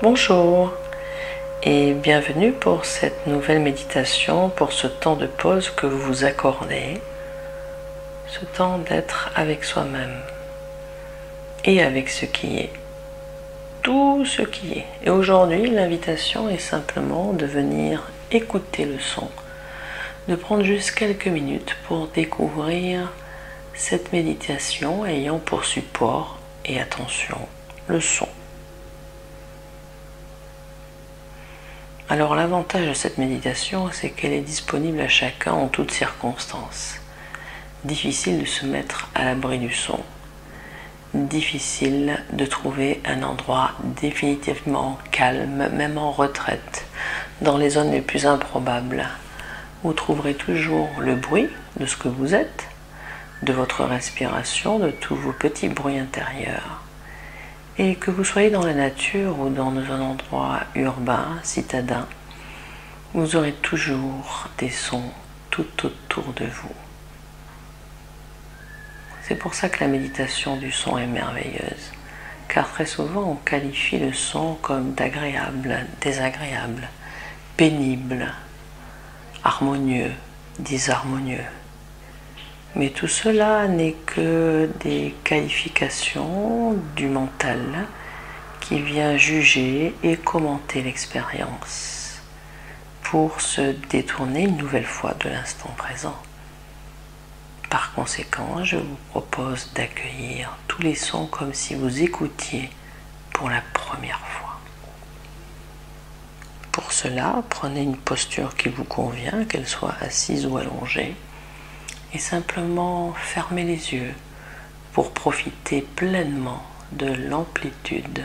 Bonjour et bienvenue pour cette nouvelle méditation, pour ce temps de pause que vous vous accordez, ce temps d'être avec soi-même et avec ce qui est, tout ce qui est. Et aujourd'hui, l'invitation est simplement de venir écouter le son, de prendre juste quelques minutes pour découvrir cette méditation ayant pour support et attention le son. Alors l'avantage de cette méditation, c'est qu'elle est disponible à chacun en toutes circonstances. Difficile de se mettre à l'abri du son. Difficile de trouver un endroit définitivement calme, même en retraite, dans les zones les plus improbables. Vous trouverez toujours le bruit de ce que vous êtes, de votre respiration, de tous vos petits bruits intérieurs. Et que vous soyez dans la nature ou dans un endroit urbain, citadin, vous aurez toujours des sons tout autour de vous. C'est pour ça que la méditation du son est merveilleuse, car très souvent on qualifie le son comme d'agréable, désagréable, pénible, harmonieux, disharmonieux. Mais tout cela n'est que des qualifications du mental qui vient juger et commenter l'expérience pour se détourner une nouvelle fois de l'instant présent. Par conséquent, je vous propose d'accueillir tous les sons comme si vous écoutiez pour la première fois. Pour cela, prenez une posture qui vous convient, qu'elle soit assise ou allongée. Et simplement fermez les yeux pour profiter pleinement de l'amplitude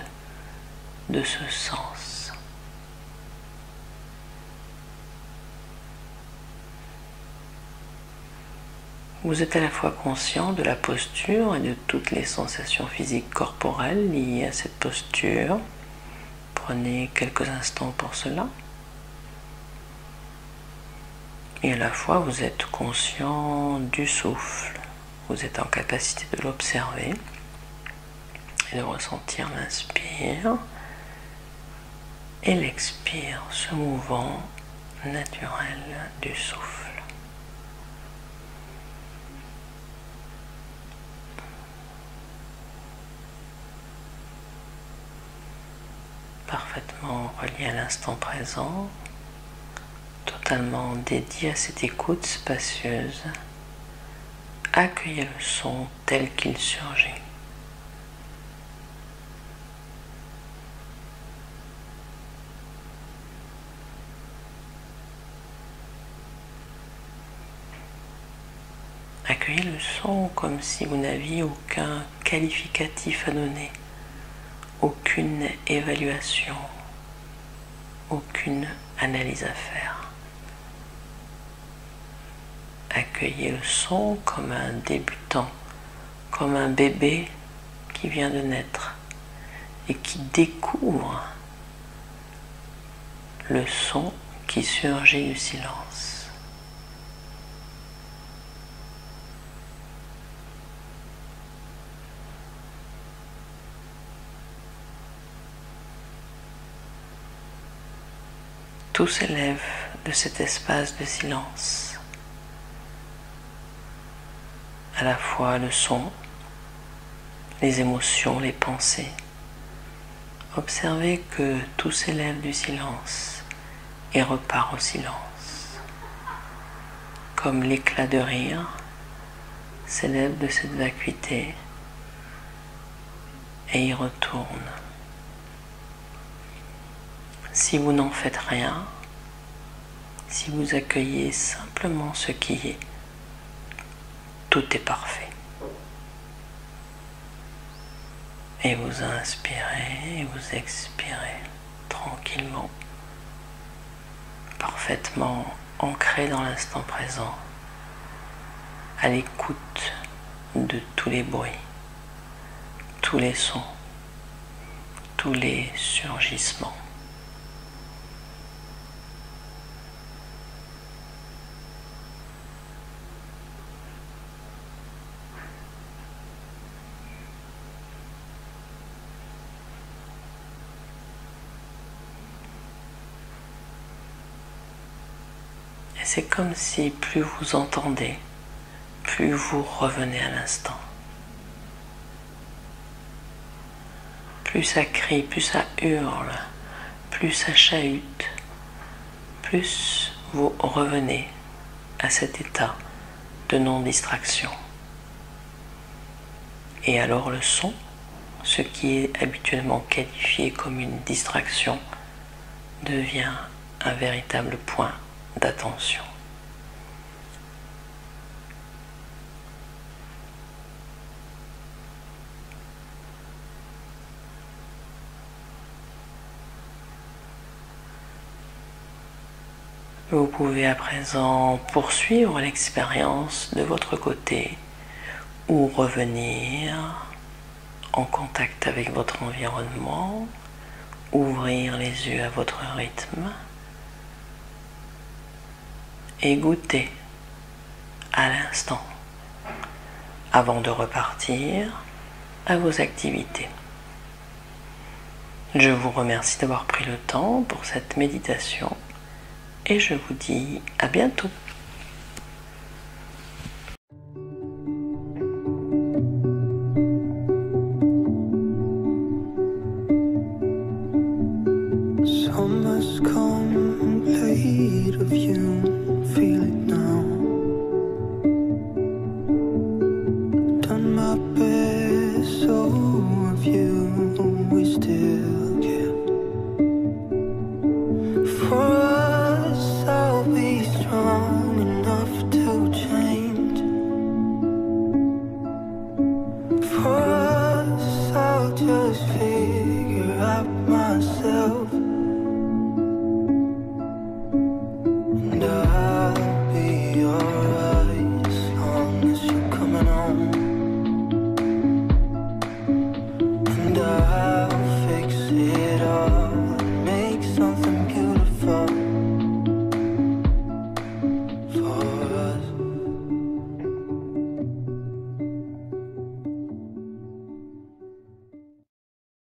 de ce sens. Vous êtes à la fois conscient de la posture et de toutes les sensations physiques corporelles liées à cette posture. Prenez quelques instants pour cela. Et à la fois, vous êtes conscient du souffle. Vous êtes en capacité de l'observer et de ressentir l'inspire et l'expire, ce mouvement naturel du souffle. Parfaitement relié à l'instant présent, totalement dédié à cette écoute spacieuse, accueillez le son tel qu'il surgit. Accueillez le son comme si vous n'aviez aucun qualificatif à donner, aucune évaluation, aucune analyse à faire. Accueillez le son comme un débutant, comme un bébé qui vient de naître et qui découvre le son qui surgit du silence. Tout s'élève de cet espace de silence. À la fois le son, les émotions, les pensées. Observez que tout s'élève du silence et repart au silence. Comme l'éclat de rire s'élève de cette vacuité et y retourne. Si vous n'en faites rien, si vous accueillez simplement ce qui est, tout est parfait. Et vous inspirez et vous expirez tranquillement, parfaitement ancré dans l'instant présent, à l'écoute de tous les bruits, tous les sons, tous les surgissements. c'est comme si plus vous entendez, plus vous revenez à l'instant. Plus ça crie, plus ça hurle, plus ça chahute, plus vous revenez à cet état de non-distraction. Et alors le son, ce qui est habituellement qualifié comme une distraction, devient un véritable point d'attention. Vous pouvez à présent poursuivre l'expérience de votre côté ou revenir en contact avec votre environnement, ouvrir les yeux à votre rythme et goûter à l'instant avant de repartir à vos activités. Je vous remercie d'avoir pris le temps pour cette méditation et je vous dis à bientôt.